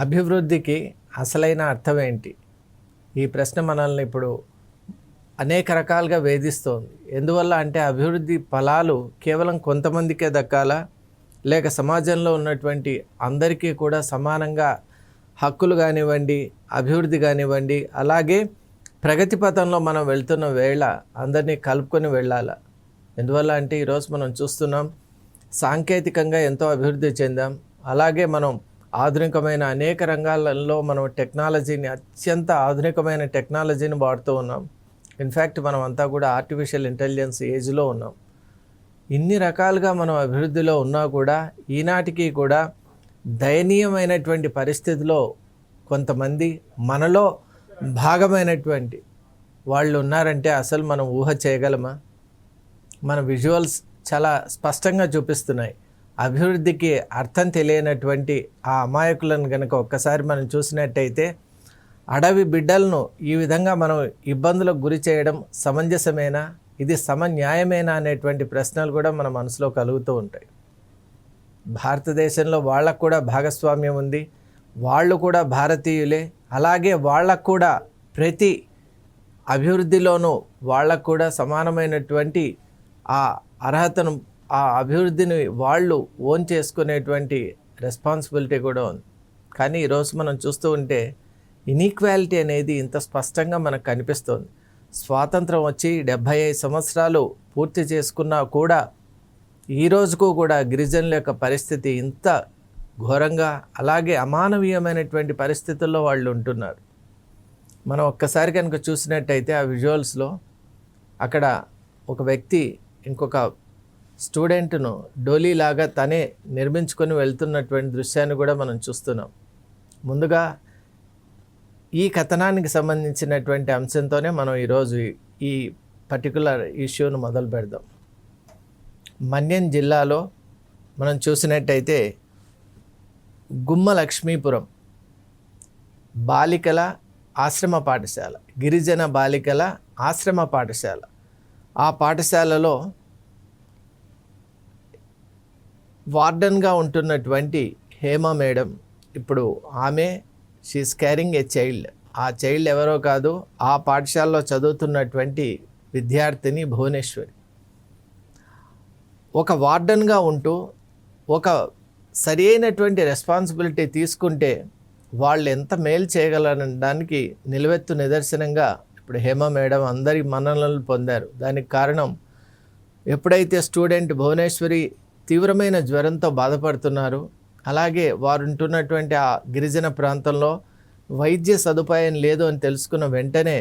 అభివృద్ధికి అసలైన అర్థం ఏంటి? ఈ ప్రశ్న మనల్ని ఇప్పుడు అనేక రకాలుగా వేధిస్తోంది. ఎందువల్ల అంటే అభివృద్ధి ఫలాలు కేవలం కొంతమందికే దక్కాలా, లేక సమాజంలో ఉన్నటువంటి అందరికీ కూడా సమానంగా హక్కులు కానివ్వండి, అభివృద్ధి కానివ్వండి, అలాగే ప్రగతి పథంలో మనం వెళ్తున్న వేళ అందరినీ కలుపుకొని వెళ్ళాలా? ఎందువల్ల అంటే ఈరోజు మనం చూస్తున్నాం, సాంకేతికంగా ఎంతో అభివృద్ధి చెందాం. అలాగే మనం ఆధునికమైన అనేక రంగాలలో మనం టెక్నాలజీని, అత్యంత ఆధునికమైన టెక్నాలజీని వాడుతూ ఉన్నాం. ఇన్ఫ్యాక్ట్ మనం అంతా కూడా ఆర్టిఫిషియల్ ఇంటెలిజెన్స్ ఏజ్లో ఉన్నాం. ఇన్ని రకాలుగా మనం అభివృద్ధిలో ఉన్నా కూడా ఈనాటికి కూడా దయనీయమైనటువంటి పరిస్థితిలో కొంతమంది మనలో భాగమైనటువంటి వాళ్ళు ఉన్నారంటే అసలు మనం ఊహ చేయగలమా? మన విజువల్స్ చాలా స్పష్టంగా చూపిస్తున్నాయి. అభివృద్ధికి అర్థం తెలియనటువంటి ఆ అమాయకులను కనుక ఒక్కసారి మనం చూసినట్టయితే, అడవి బిడ్డలను ఈ విధంగా మనం ఇబ్బందులకు గురి చేయడం సమంజసమేనా? ఇది సమన్యాయమేనా అనేటువంటి ప్రశ్నలు కూడా మన మనసులో కలుగుతూ ఉంటాయి. భారతదేశంలో వాళ్ళకు కూడా భాగస్వామ్యం ఉంది, వాళ్ళు కూడా భారతీయులే. అలాగే వాళ్ళకు కూడా ప్రతి అభివృద్ధిలోనూ వాళ్ళకు కూడా సమానమైనటువంటి ఆ అర్హతను, ఆ అభివృద్ధిని వాళ్ళు ఓన్ చేసుకునేటువంటి రెస్పాన్సిబిలిటీ కూడా ఉంది. కానీ ఈరోజు మనం చూస్తూ ఉంటే ఇనీక్వాలిటీ అనేది ఇంత స్పష్టంగా మనకు కనిపిస్తోంది. స్వాతంత్రం వచ్చి 75 సంవత్సరాలు పూర్తి చేసుకున్నా కూడా ఈ రోజుకు కూడా గిరిజనుల యొక్క పరిస్థితి ఇంత ఘోరంగా, అలాగే అమానవీయమైనటువంటి పరిస్థితుల్లో వాళ్ళు ఉంటున్నారు. మనం ఒక్కసారి కనుక చూసినట్టయితే ఆ విజువల్స్లో అక్కడ ఒక వ్యక్తి ఇంకొక స్టూడెంట్ను డోలీలాగా తనే నిర్మించుకొని వెళ్తున్నటువంటి దృశ్యాన్ని కూడా మనం చూస్తున్నాం. ముందుగా ఈ కథనానికి సంబంధించినటువంటి అంశంతోనే మనం ఈరోజు ఈ పర్టికులర్ ఇష్యూను మొదలు పెడదాం. మన్యం జిల్లాలో మనం చూసినట్టయితే గుమ్మ లక్ష్మీపురం బాలికల ఆశ్రమ పాఠశాల, గిరిజన బాలికల ఆశ్రమ పాఠశాల. ఆ పాఠశాలలో వార్డన్గా ఉంటున్నటువంటి హేమ మేడం, ఇప్పుడు ఆమె షీఈస్ క్యారింగ్ ఏ చైల్డ్. ఆ చైల్డ్ ఎవరో కాదు, ఆ పాఠశాలలో చదువుతున్నటువంటి విద్యార్థిని భువనేశ్వరి. ఒక వార్డన్గా ఉంటూ ఒక సరి అయినటువంటి రెస్పాన్సిబిలిటీ తీసుకుంటే వాళ్ళు ఎంత మేలు చేయగలనడానికి నిలువెత్తు నిదర్శనంగా ఇప్పుడు హేమ మేడం అందరి మన్ననలు పొందారు. దానికి కారణం, ఎప్పుడైతే స్టూడెంట్ భువనేశ్వరి తీవ్రమైన జ్వరంతో బాధపడుతున్నారు, అలాగే వారు ఉంటున్నటువంటి ఆ గిరిజన ప్రాంతంలో వైద్య సదుపాయం లేదు అని తెలుసుకున్న వెంటనే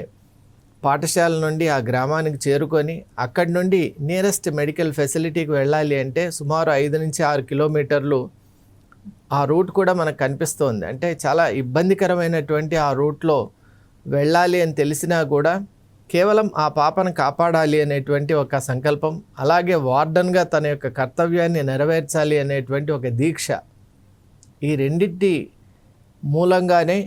పాఠశాల నుండి ఆ గ్రామానికి చేరుకొని అక్కడి నుండి నియరెస్ట్ మెడికల్ ఫెసిలిటీకి వెళ్ళాలి అంటే సుమారు 5 నుంచి 6 కిలోమీటర్లు ఆ రూట్ కూడా మనకు కనిపిస్తోంది. అంటే చాలా ఇబ్బందికరమైనటువంటి ఆ రూట్లో వెళ్ళాలి అని తెలిసినా కూడా కేవలం ఆ పాపను కాపాడాలి అనేటువంటి ఒక సంకల్పం, అలాగే వార్డన్గా తన యొక్క కర్తవ్యాన్ని నెరవేర్చాలి అనేటువంటి ఒక దీక్ష, ఈ రెండింటి మూలంగానే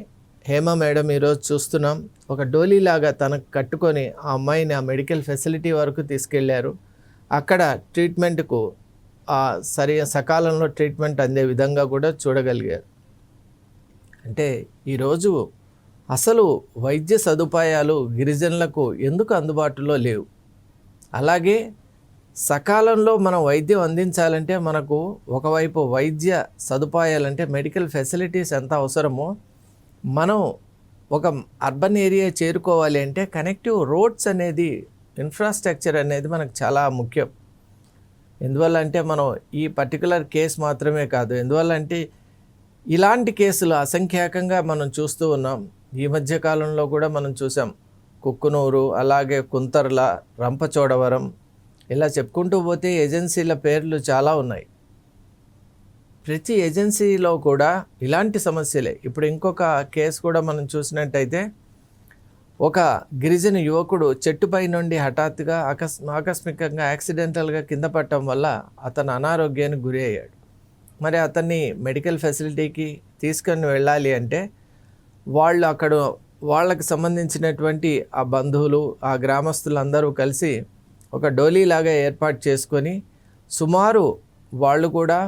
హేమ మేడం ఈరోజు చూస్తున్నాం ఒక డోలీలాగా తనకు కట్టుకొని ఆ అమ్మాయిని ఆ మెడికల్ ఫెసిలిటీ వరకు తీసుకెళ్లారు. అక్కడ ట్రీట్మెంట్కు సకాలంలో ట్రీట్మెంట్ అందే విధంగా కూడా చూడగలిగారు. అంటే ఈరోజు అసలు వైద్య సదుపాయాలు గిరిజనులకు ఎందుకు అందుబాటులో లేవు? అలాగే సకాలంలో మనం వైద్యం అందించాలంటే మనకు ఒకవైపు వైద్య సదుపాయాలంటే మెడికల్ ఫెసిలిటీస్ ఎంత అవసరమో, మనం ఒక అర్బన్ ఏరియా చేరుకోవాలి అంటే కనెక్టివ్ రోడ్స్ అనేది, ఇన్ఫ్రాస్ట్రక్చర్ అనేది మనకు చాలా ముఖ్యం. ఎందువల్ల అంటే మనం ఈ పర్టికులర్ కేసు మాత్రమే కాదు, ఎందువల్ల అంటే ఇలాంటి కేసులు అసంఖ్యాకంగా మనం చూస్తూ ఉన్నాం. ఈ మధ్య కాలంలో కూడా మనం చూసాం, కుక్కునూరు, అలాగే కుంతర్ల, రంపచోడవరం, ఇలా చెప్పుకుంటూ పోతే ఏజెన్సీల పేర్లు చాలా ఉన్నాయి. ప్రతి ఏజెన్సీలో కూడా ఇలాంటి సమస్యలే. ఇప్పుడు ఇంకొక కేసు కూడా మనం చూసినట్టయితే, ఒక గిరిజన యువకుడు చెట్టుపై నుండి హఠాత్తుగా ఆకస్మికంగా యాక్సిడెంటల్గా కింద పడటం వల్ల అతను అనారోగ్యానికి గురి అయ్యాడు. మరి అతన్ని మెడికల్ ఫెసిలిటీకి తీసుకొని వెళ్ళాలి అంటే వాళ్ళు అక్కడ వాళ్ళకి సంబంధించినటువంటి ఆ బంధువులు, ఆ గ్రామస్తులందరూ కలిసి ఒక డోలీలాగా ఏర్పాటు చేసుకొని సుమారు వాళ్ళు కూడా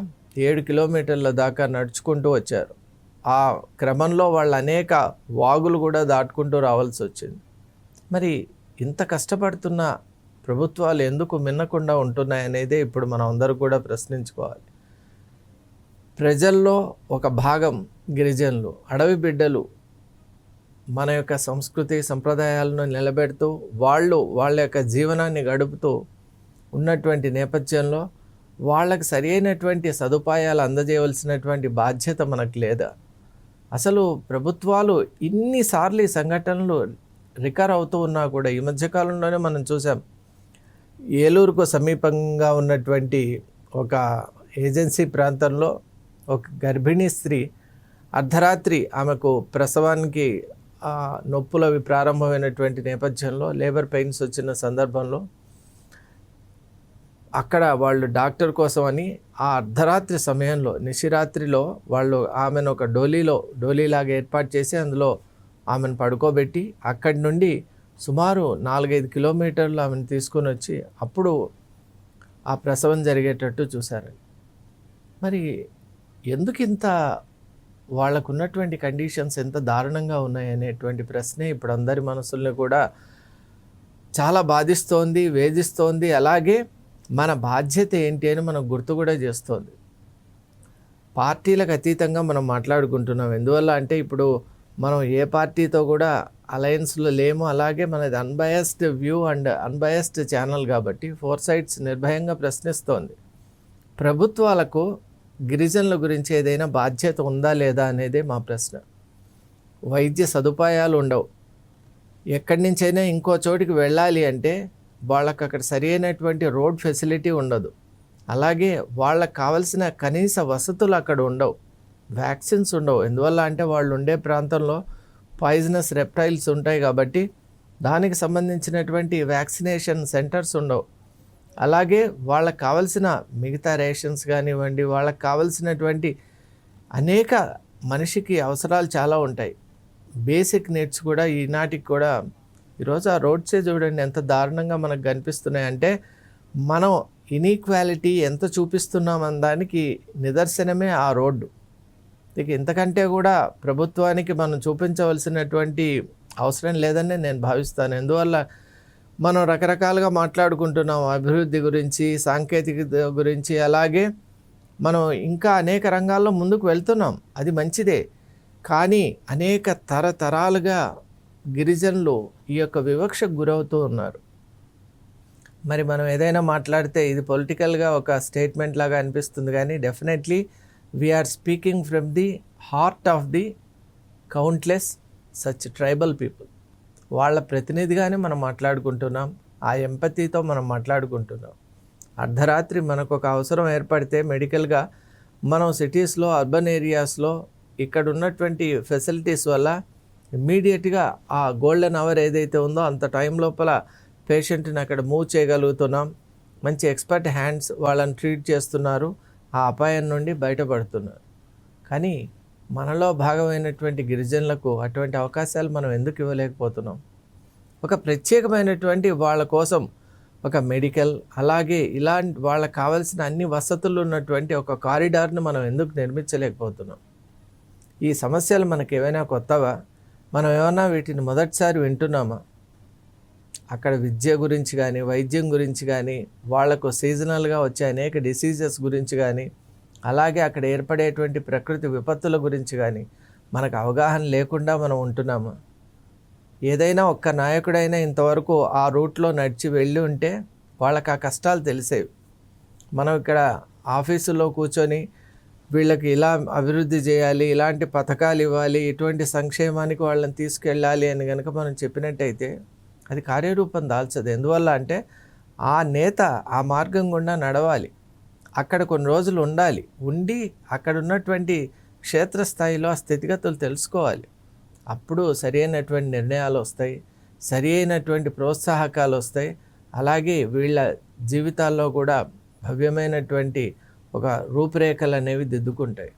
7 కిలోమీటర్ల దాకా నడుచుకుంటూ వచ్చారు. ఆ క్రమంలో వాళ్ళు అనేక వాగులు కూడా దాటుకుంటూ రావాల్సి వచ్చింది. మరి ఇంత కష్టపడుతున్న ప్రభుత్వాలు ఎందుకు మిన్నకుండా ఉంటున్నాయనేదే ఇప్పుడు మనం అందరూ కూడా ప్రశ్నించుకోవాలి. ప్రజల్లో ఒక భాగం గిరిజనులు, అడవి బిడ్డలు మన యొక్క సంస్కృతి సంప్రదాయాలను నిలబెడుతూ వాళ్ళ యొక్క జీవనాన్ని గడుపుతూ ఉన్నటువంటి నేపథ్యంలో వాళ్ళకి సరి అయినటువంటి సదుపాయాలు అందజేయవలసినటువంటి బాధ్యత మనకు లేదా? అసలు ప్రభుత్వాలు ఇన్నిసార్లు ఈ సంఘటనలు రికవర్ అవుతూ ఉన్నా కూడా ఈ మధ్యకాలంలోనే మనం చూసాం. ఏలూరుకు సమీపంగా ఉన్నటువంటి ఒక ఏజెన్సీ ప్రాంతంలో ఒక గర్భిణీ స్త్రీ అర్ధరాత్రి ఆమెకు ప్రసవానికి నొప్పులు అవి ప్రారంభమైనటువంటి నేపథ్యంలో లేబర్ పెయిన్స్ వచ్చిన సందర్భంలో అక్కడ వాళ్ళు డాక్టర్ కోసం అని ఆ అర్ధరాత్రి సమయంలో నిశిరాత్రిలో వాళ్ళు ఆమెను ఒక డోలీలాగా ఏర్పాటు చేసి అందులో ఆమెను పడుకోబెట్టి అక్కడి నుండి సుమారు 4-5 కిలోమీటర్లు ఆమెను తీసుకొని వచ్చి అప్పుడు ఆ ప్రసవం జరిగేటట్టు చూశారు. మరి ఎందుకు ఇంత వాళ్ళకున్నటువంటి కండిషన్స్ ఎంత దారుణంగా ఉన్నాయనేటువంటి ప్రశ్నే ఇప్పుడు అందరి మనసుల్ని కూడా చాలా బాధిస్తోంది, వేధిస్తోంది. అలాగే మన బాధ్యత ఏంటి అని మనకు గుర్తు కూడా చేస్తోంది. పార్టీలకు అతీతంగా మనం మాట్లాడుకుంటున్నాం. ఎందువల్ల అంటే ఇప్పుడు మనం ఏ పార్టీతో కూడా అలయన్స్లో లేము. అలాగే మనది unbiased view and unbiased channel కాబట్టి 4 సైడ్స్ నిర్భయంగా ప్రశ్నిస్తోంది. ప్రభుత్వాలకు గిరిజనుల గురించి ఏదైనా బాధ్యత ఉందా లేదా అనేదే మా ప్రశ్న. వైద్య సదుపాయాలు ఉండవు. ఎక్కడి నుంచైనా ఇంకో చోటికి వెళ్ళాలి అంటే వాళ్ళకి అక్కడ సరి అయినటువంటి రోడ్ ఫెసిలిటీ ఉండదు. అలాగే వాళ్ళకి కావాల్సిన కనీస వసతులు అక్కడ ఉండవు. వ్యాక్సిన్స్ ఉండవు. ఎందువల్ల అంటే వాళ్ళు ఉండే ప్రాంతంలో పాయిజనస్ రెప్టైల్స్ ఉంటాయి కాబట్టి దానికి సంబంధించినటువంటి వ్యాక్సినేషన్ సెంటర్స్ ఉండవు. అలాగే వాళ్ళకి కావాల్సిన మిగతా రేషన్స్ కానివ్వండి, వాళ్ళకి కావాల్సినటువంటి అనేక మనిషికి అవసరాలు చాలా ఉంటాయి. బేసిక్ నీడ్స్ కూడా ఈనాటికి కూడా ఈరోజు ఆ రోడ్సే చూడండి ఎంత దారుణంగా మనకు కనిపిస్తున్నాయంటే మనం ఇనీక్వాలిటీ ఎంత చూపిస్తున్నామన్న దానికి నిదర్శనమే ఆ రోడ్డు. ఇక ఇంతకంటే కూడా ప్రభుత్వానికి మనం చూపించవలసినటువంటి అవసరం లేదని నేను భావిస్తాను. ఎందువల్ల మనం రకరకాలుగా మాట్లాడుకుంటున్నాం అభివృద్ధి గురించి, సాంకేతికత గురించి. అలాగే మనం ఇంకా అనేక రంగాల్లో ముందుకు వెళ్తున్నాం, అది మంచిదే. కానీ అనేక తరతరాలుగా గిరిజనులు ఈ యొక్క వివక్షకు గురవుతూ ఉన్నారు. మరి మనం ఏదైనా మాట్లాడితే ఇది పొలిటికల్గా ఒక స్టేట్మెంట్ లాగా అనిపిస్తుంది, కానీ definitely we are speaking from the heart of the countless such tribal people. వాళ్ళ ప్రతినిధిగానే మనం మాట్లాడుకుంటున్నాం. ఆ ఎంపతితో మనం మాట్లాడుకుంటున్నాం. అర్ధరాత్రి మనకు ఒక అవసరం ఏర్పడితే మెడికల్గా మనం సిటీస్లో, అర్బన్ ఏరియాస్లో ఇక్కడ ఉన్నటువంటి ఫెసిలిటీస్ వల్ల ఇమ్మీడియట్గా ఆ గోల్డెన్ అవర్ ఏదైతే ఉందో అంత టైం లోపల పేషెంట్ని అక్కడ మూవ్ చేయగలుగుతున్నాం. మంచి ఎక్స్పర్ట్ హ్యాండ్స్ వాళ్ళని ట్రీట్ చేస్తున్నారు, ఆ అపాయం నుండి బయటపడుతున్నారు. కానీ మనలో భాగమైనటువంటి గిరిజనులకు అటువంటి అవకాశాలు మనం ఎందుకు ఇవ్వలేకపోతున్నాం? ఒక ప్రత్యేకమైనటువంటి వాళ్ళ కోసం ఒక మెడికల్, అలాగే ఇలాంటి వాళ్ళకి కావాల్సిన అన్ని వసతులు ఉన్నటువంటి ఒక కారిడార్ని మనం ఎందుకు నిర్మించలేకపోతున్నాం? ఈ సమస్యలు మనకు ఏమైనా కొత్తవా? మనం ఏమైనా వీటిని మొదటిసారి వింటున్నామా? అక్కడ విద్య గురించి కానీ, వైద్యం గురించి కానీ, వాళ్లకు సీజనల్గా వచ్చే అనేక డిసీజెస్ గురించి కానీ, అలాగే అక్కడ ఏర్పడేటువంటి ప్రకృతి విపత్తుల గురించి కానీ మనకు అవగాహన లేకుండా మనం ఉంటున్నామా? ఏదైనా ఒక్క నాయకుడైనా ఇంతవరకు ఆ రూట్లో నడిచి వెళ్ళి ఉంటే వాళ్ళకి ఆ కష్టాలు తెలిసేవి. మనం ఇక్కడ ఆఫీసులో కూర్చొని వీళ్ళకి ఇలా అభివృద్ధి చేయాలి, ఇలాంటి పథకాలు ఇవ్వాలి, ఇటువంటి సంక్షేమానికి వాళ్ళని తీసుకెళ్ళాలి అని కనుక మనం చెప్పినట్టయితే అది కార్యరూపం దాల్చదు. ఎందువల్ల అంటే ఆ నేత ఆ మార్గం గుండా నడవాలి, అక్కడ కొన్ని రోజులు ఉండాలి, ఉండి అక్కడ ఉన్నటువంటి క్షేత్రస్థాయిలో ఆ స్థితిగతులు తెలుసుకోవాలి. అప్పుడు సరి అయినటువంటి నిర్ణయాలు వస్తాయి, సరి అయినటువంటి ప్రోత్సాహకాలు వస్తాయి. అలాగే వీళ్ళ జీవితాల్లో కూడా భవ్యమైనటువంటి ఒక రూపురేఖలు అనేవి దిద్దుకుంటాయి.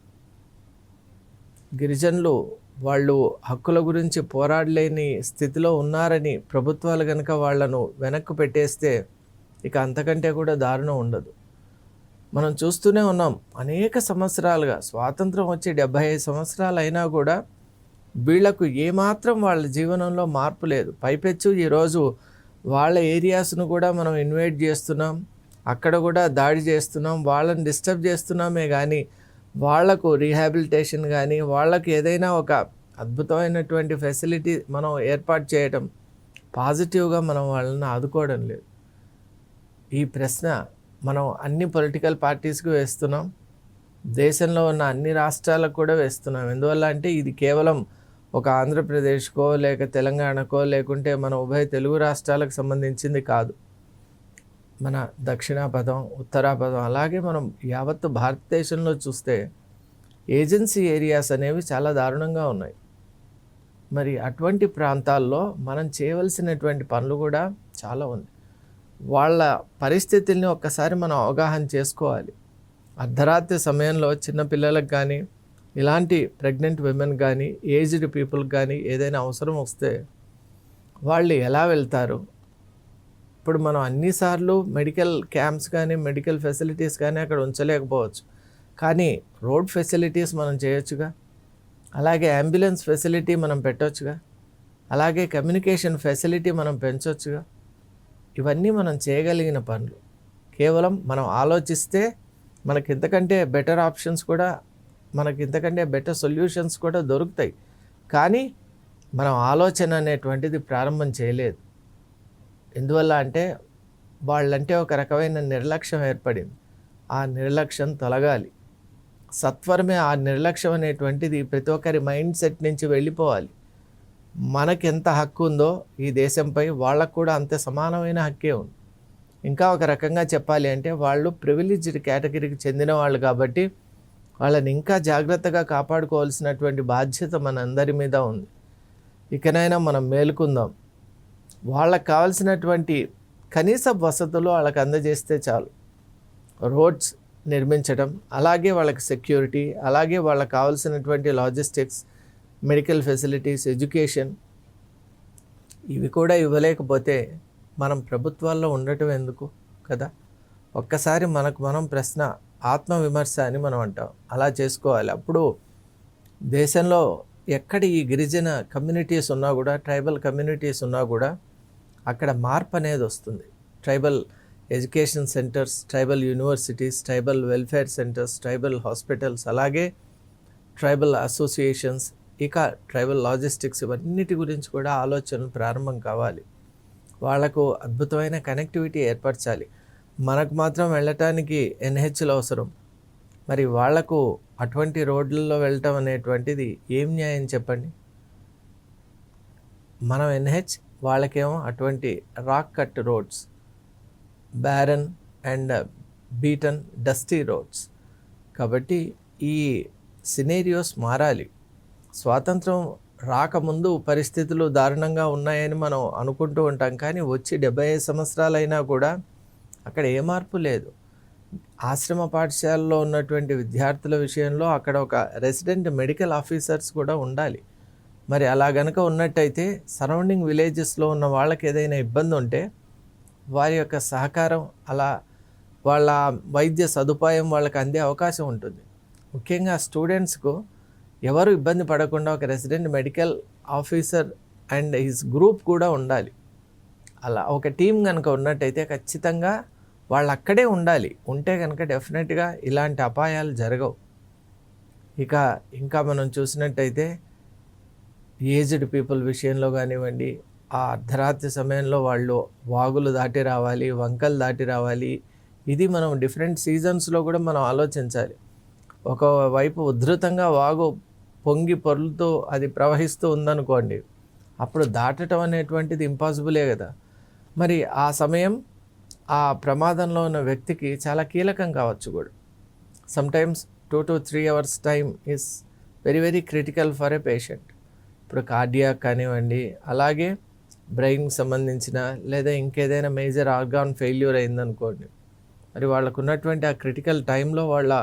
గిరిజనులు వాళ్ళు హక్కుల గురించి పోరాడలేని స్థితిలో ఉన్నారని ప్రభుత్వాలు కనుక వాళ్లను వెనక్కు పెట్టేస్తే ఇక అంతకంటే కూడా దారుణం ఉండదు. మనం చూస్తూనే ఉన్నాం అనేక సంవత్సరాలుగా, స్వాతంత్రం వచ్చి 75 సంవత్సరాలు అయినా కూడా వీళ్లకు ఏమాత్రం వాళ్ళ జీవనంలో మార్పు లేదు. పైపెచ్చు ఈరోజు వాళ్ళ ఏరియాస్ను కూడా మనం ఇన్వైట్ చేస్తున్నాం, అక్కడ కూడా దాడి చేస్తున్నాం, వాళ్ళని డిస్టర్బ్ చేస్తున్నామే కానీ వాళ్లకు రీహాబిలిటేషన్ కానీ వాళ్ళకి ఏదైనా ఒక అద్భుతమైనటువంటి ఫెసిలిటీ మనం ఏర్పాటు చేయటం, పాజిటివ్గా మనం వాళ్ళని ఆదుకోవడం లేదు. ఈ ప్రశ్న మనం అన్ని పొలిటికల్ పార్టీస్కి వేస్తున్నాం, దేశంలో ఉన్న అన్ని రాష్ట్రాలకు కూడా వేస్తున్నాం. ఎందువల్ల అంటే ఇది కేవలం ఒక ఆంధ్రప్రదేశ్కో లేక తెలంగాణకో లేకుంటే మన ఉభయ తెలుగు రాష్ట్రాలకు సంబంధించింది కాదు. మన దక్షిణాపథం, ఉత్తరాపథం, అలాగే మనం యావత్తు భారతదేశంలో చూస్తే ఏజెన్సీ ఏరియాస్ అనేవి చాలా దారుణంగా ఉన్నాయి. మరి అటువంటి ప్రాంతాల్లో మనం చేయవలసినటువంటి పనులు కూడా చాలా ఉంది. వాళ్ళ పరిస్థితుల్ని ఒక్కసారి మనం అవగాహన చేసుకోవాలి. అర్ధరాత్రి సమయంలో చిన్నపిల్లలకు కానీ, ఇలాంటి ప్రెగ్నెంట్ విమెన్ కానీ, ఏజ్డ్ పీపుల్కి కానీ ఏదైనా అవసరం వస్తే వాళ్ళు ఎలా వెళ్తారు? ఇప్పుడు మనం అన్నిసార్లు మెడికల్ క్యాంప్స్ కానీ, మెడికల్ ఫెసిలిటీస్ కానీ అక్కడ ఉంచలేకపోవచ్చు, కానీ రోడ్ ఫెసిలిటీస్ మనం చేయొచ్చుగా, అలాగే అంబులెన్స్ ఫెసిలిటీ మనం పెట్టొచ్చుగా, అలాగే కమ్యూనికేషన్ ఫెసిలిటీ మనం పెంచొచ్చుగా. ఇవన్నీ మనం చేయగలిగిన పనులు. కేవలం మనం ఆలోచిస్తే మనకి ఇంతకంటే బెటర్ ఆప్షన్స్ కూడా, మనకి ఇంతకంటే బెటర్ సొల్యూషన్స్ కూడా దొరుకుతాయి. కానీ మనం ఆలోచన అనేటువంటిది ప్రారంభం చేయలేదు. ఎందువల్ల అంటే వాళ్ళంటే ఒక రకమైన నిర్లక్ష్యం ఏర్పడింది. ఆ నిర్లక్ష్యం తొలగాలి. సత్వరమే ఆ నిర్లక్ష్యం అనేటువంటిది ప్రతి ఒక్కరి మైండ్ సెట్ నుంచి వెళ్ళిపోవాలి. మనకి ఎంత హక్కు ఉందో ఈ దేశంపై వాళ్ళకు కూడా అంతే సమానమైన హక్కే ఉంది. ఇంకా ఒక రకంగా చెప్పాలి అంటే వాళ్ళు ప్రివిలేజ్డ్ కేటగిరీకి చెందిన వాళ్ళు కాబట్టి వాళ్ళని ఇంకా జాగ్రత్తగా కాపాడుకోవాల్సినటువంటి బాధ్యత మనందరి మీద ఉంది. ఇకనైనా మనం మేలుకుందాం. వాళ్ళకు కావాల్సినటువంటి కనీస వసతులు వాళ్ళకి అందజేస్తే చాలు. రోడ్స్ నిర్మించడం, అలాగే వాళ్ళకి సెక్యూరిటీ, అలాగే వాళ్ళకి కావాల్సినటువంటి లాజిస్టిక్స్, మెడికల్ ఫెసిలిటీస్, ఎడ్యుకేషన్, ఇవి కూడా ఇవ్వలేకపోతే మనం ప్రభుత్వాల్లో ఉండటం ఎందుకు కదా? ఒక్కసారి మనకు మనం ప్రశ్న, ఆత్మవిమర్శ అని మనం అంటాం, అలా చేసుకోవాలి. అప్పుడు దేశంలో ఎక్కడ ఈ గిరిజన కమ్యూనిటీస్ ఉన్నా కూడా, ట్రైబల్ కమ్యూనిటీస్ ఉన్నా కూడా అక్కడ మార్పు అనేది వస్తుంది. Tribal education centres, tribal universities, tribal welfare centres, tribal hospitals, అలాగే ట్రైబల్ అసోసియేషన్స్, ఇక ట్రైబల్ లాజిస్టిక్స్, ఇవన్నిటి గురించి కూడా ఆలోచనలు ప్రారంభం కావాలి. వాళ్లకు అద్భుతమైన కనెక్టివిటీ ఏర్పరచాలి. మనకు మాత్రం వెళ్ళటానికి ఎన్హెచ్లు అవసరం, మరి వాళ్లకు అటువంటి రోడ్లలో వెళ్ళటం అనేటువంటిది ఏం న్యాయం చెప్పండి? మనం ఎన్హెచ్, వాళ్ళకేమో అటువంటి rock cut roads, barren and beaten dusty roads. కాబట్టి ఈ సినేరియోస్ మారాలి. స్వాతంత్రం రాకముందు పరిస్థితులు దారుణంగా ఉన్నాయని మనం అనుకుంటూ ఉంటాం, కానీ వచ్చి 75 సంవత్సరాలైనా కూడా అక్కడ ఏ మార్పు లేదు. ఆశ్రమ పాఠశాలలో ఉన్నటువంటి విద్యార్థుల విషయంలో అక్కడ ఒక రెసిడెంట్ మెడికల్ ఆఫీసర్స్ కూడా ఉండాలి. మరి అలా గనక ఉన్నట్టయితే సరౌండింగ్ విలేజెస్లో ఉన్న వాళ్ళకి ఏదైనా ఇబ్బంది ఉంటే వారి యొక్క సహకారం, అలా వాళ్ళ వైద్య సదుపాయం వాళ్ళకి అందే అవకాశం ఉంటుంది. ముఖ్యంగా స్టూడెంట్స్కు ఎవరు ఇబ్బంది పడకుండా ఒక resident medical officer and his group కూడా ఉండాలి. అలా ఒక టీం కనుక ఉన్నట్టయితే ఖచ్చితంగా వాళ్ళు అక్కడే ఉండాలి. ఉంటే కనుక డెఫినెట్గా ఇలాంటి అపాయాలు జరగవు. ఇంకా మనం చూసినట్టయితే ఏజ్డ్ పీపుల్ విషయంలో కానివ్వండి, ఆ అర్ధరాత్రి సమయంలో వాళ్ళు వాగులు దాటి రావాలి, వంకలు దాటి రావాలి. ఇది మనం డిఫరెంట్ సీజన్స్లో కూడా మనం ఆలోచించాలి. ఒకవైపు ఉధృతంగా వాగు పొంగి పొర్లుతూ అది ప్రవహిస్తూ ఉందనుకోండి, అప్పుడు దాటడం అనేటువంటిది ఇంపాసిబులే కదా. మరి ఆ సమయం ఆ ప్రమాదంలో ఉన్న వ్యక్తికి చాలా కీలకం కావచ్చు కూడా. Sometimes 2 to 3 hours time is very very critical for a patient. ఇప్పుడు కార్డియాక్ కానివ్వండి, అలాగే బ్రెయిన్కి సంబంధించిన లేదా ఇంకేదైనా మేజర్ ఆర్గాన్ ఫెయిల్యూర్ అయిందనుకోండి, మరి వాళ్ళకు ఉన్నటువంటి ఆ క్రిటికల్ టైంలో వాళ్ళ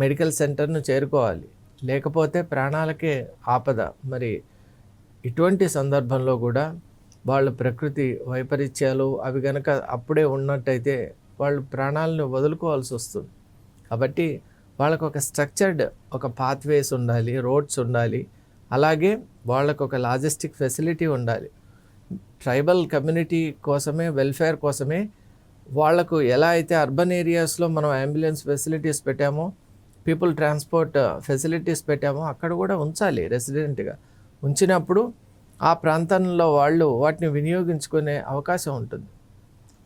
మెడికల్ సెంటర్ను చేరుకోవాలి, లేకపోతే ప్రాణాలకే ఆపద. మరి ఇటువంటి సందర్భంలో కూడా వాళ్ళు ప్రకృతి వైపరీత్యాలు అవి కనుక అప్పుడే ఉన్నట్టయితే వాళ్ళు ప్రాణాలను వదులుకోవాల్సి వస్తుంది. కాబట్టి వాళ్ళకు ఒక స్ట్రక్చర్డ్ ఒక పాత్వేస్ ఉండాలి, రోడ్స్ ఉండాలి, అలాగే వాళ్ళకు ఒక లాజిస్టిక్ ఫెసిలిటీ ఉండాలి. ట్రైబల్ కమ్యూనిటీ కోసమే, వెల్ఫేర్ కోసమే వాళ్లకు ఎలా అయితే అర్బన్ ఏరియాస్లో మనం అంబులెన్స్ ఫెసిలిటీస్ పెట్టామో, పీపుల్ ట్రాన్స్పోర్ట్ ఫెసిలిటీస్ పెట్టామో అక్కడ కూడా ఉంచాలి రెసిడెంట్గా. ఉంచినప్పుడు ఆ ప్రాంతంలో వాళ్ళు వాటిని వినియోగించుకునే అవకాశం ఉంటుంది.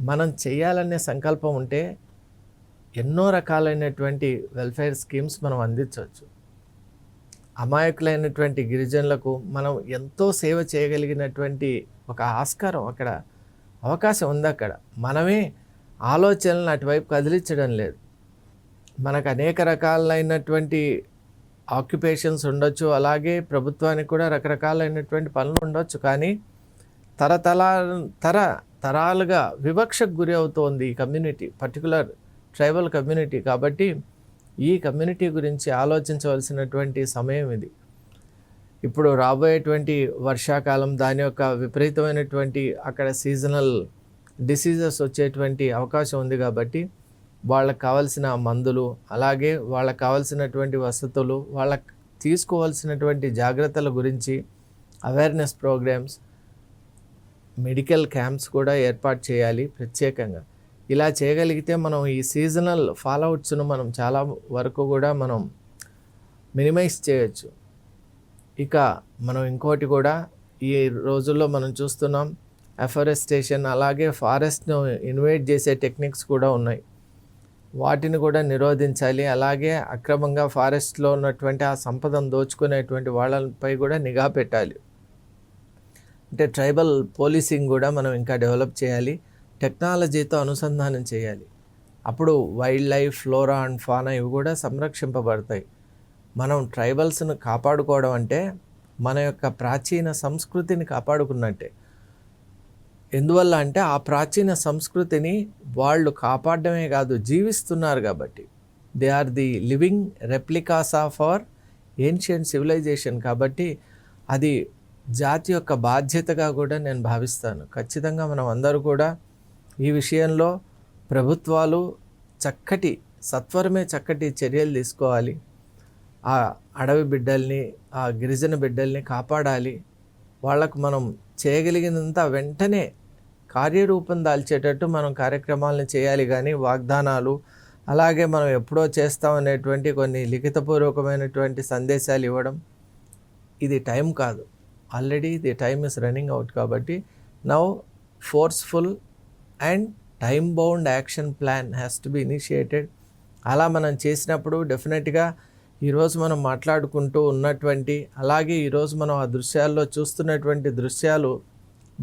మనం చేయాలనే సంకల్పం ఉంటే ఎన్నో రకాలైనటువంటి వెల్ఫేర్ స్కీమ్స్ మనం అందించవచ్చు. అమాయకులైనటువంటి గిరిజనులకు మనం ఎంతో సేవ చేయగలిగినటువంటి ఒక ఆస్కారం అక్కడ, అవకాశం ఉంది అక్కడ. మనమే ఆలోచనలను అటువైపు కదిలించడం లేదు. మనకు అనేక రకాలైనటువంటి ఆక్యుపేషన్స్ ఉండొచ్చు, అలాగే ప్రభుత్వానికి కూడా రకరకాలైనటువంటి పనులు ఉండొచ్చు. కానీ తరాలుగా వివక్షకు గురి అవుతోంది ఈ కమ్యూనిటీ, పర్టికులర్ ట్రైబల్ కమ్యూనిటీ. కాబట్టి ఈ కమ్యూనిటీ గురించి ఆలోచించవలసినటువంటి సమయం ఇది. ఇప్పుడు రాబోయేటువంటి వర్షాకాలం, దాని యొక్క విపరీతమైనటువంటి అక్కడ సీజనల్ డిసీజెస్ వచ్చేటువంటి అవకాశం ఉంది. కాబట్టి వాళ్ళకు కావాల్సిన మందులు, అలాగే వాళ్ళకు కావాల్సినటువంటి వసతులు, వాళ్ళకు తీసుకోవాల్సినటువంటి జాగ్రత్తల గురించి అవేర్నెస్ ప్రోగ్రామ్స్, మెడికల్ క్యాంప్స్ కూడా ఏర్పాటు చేయాలి ప్రత్యేకంగా. ఇలా చేయగలిగితే మనం ఈ సీజనల్ ఫాల్అవుట్స్ను మనం చాలా వరకు కూడా మనం మినిమైజ్ చేయొచ్చు. ఇక మనం ఇంకోటి కూడా ఈ రోజుల్లో మనం చూస్తున్నాం, అఫారెస్టేషన్, అలాగే ఫారెస్ట్ను ఇన్వైట్ చేసే టెక్నిక్స్ కూడా ఉన్నాయి. వాటిని కూడా నిరోధించాలి. అలాగే అక్రమంగా ఫారెస్ట్లో ఉన్నటువంటి ఆ సంపదను దోచుకునేటువంటి వాళ్ళపై కూడా నిఘా పెట్టాలి. అంటే ట్రైబల్ పోలీసింగ్ కూడా మనం ఇంకా డెవలప్ చేయాలి, టెక్నాలజీతో అనుసంధానం చేయాలి. అప్పుడు wildlife, flora and fauna ఇవి కూడా సంరక్షింపబడతాయి. మనం ట్రైబల్స్ను కాపాడుకోవడం అంటే మన యొక్క ప్రాచీన సంస్కృతిని కాపాడుకున్నట్టే. ఎందువల్ల అంటే ఆ ప్రాచీన సంస్కృతిని వాళ్ళు కాపాడమే కాదు, జీవిస్తున్నారు. కాబట్టి they are the living replicas of our ancient civilisation. కాబట్టి అది జాతి యొక్క బాధ్యతగా కూడా నేను భావిస్తాను. ఖచ్చితంగా మనం అందరూ కూడా ఈ విషయంలో ప్రభుత్వాలు సత్వరమే చక్కటి చర్యలు తీసుకోవాలి. ఆ అడవి బిడ్డల్ని, ఆ గిరిజన బిడ్డల్ని కాపాడాలి. వాళ్లకు మనం చేయగలిగినంత వెంటనే కార్యరూపం దాల్చేటట్టు మనం కార్యక్రమాలను చేయాలి. కానీ వాగ్దానాలు, అలాగే మనం ఎప్పుడో చేస్తామనేటువంటి కొన్ని లిఖితపూర్వకమైనటువంటి సందేశాలు ఇవ్వడం, ఇది టైం కాదు. Already the time is running out. కాబట్టి now forceful and time bound action plan has to be initiated. అలా మనం చేసినప్పుడు డెఫినెట్గా ఈరోజు మనం మాట్లాడుకుంటూ ఉన్నటువంటి, అలాగే ఈరోజు మనం ఆ దృశ్యాల్లో చూస్తున్నటువంటి దృశ్యాలు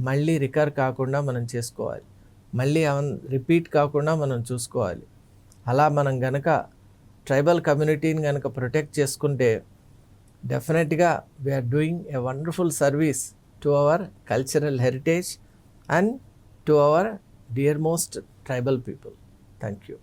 మళ్ళీ రికర్ కాకుండా మనం చేసుకోవాలి, మళ్ళీ రిపీట్ కాకుండా మనం చూసుకోవాలి. అలా మనం గనక ట్రైబల్ కమ్యూనిటీని గనక ప్రొటెక్ట్ చేసుకుంటే డెఫినెట్గా we are doing a wonderful service to our cultural heritage and to our dear most tribal people. Thank you.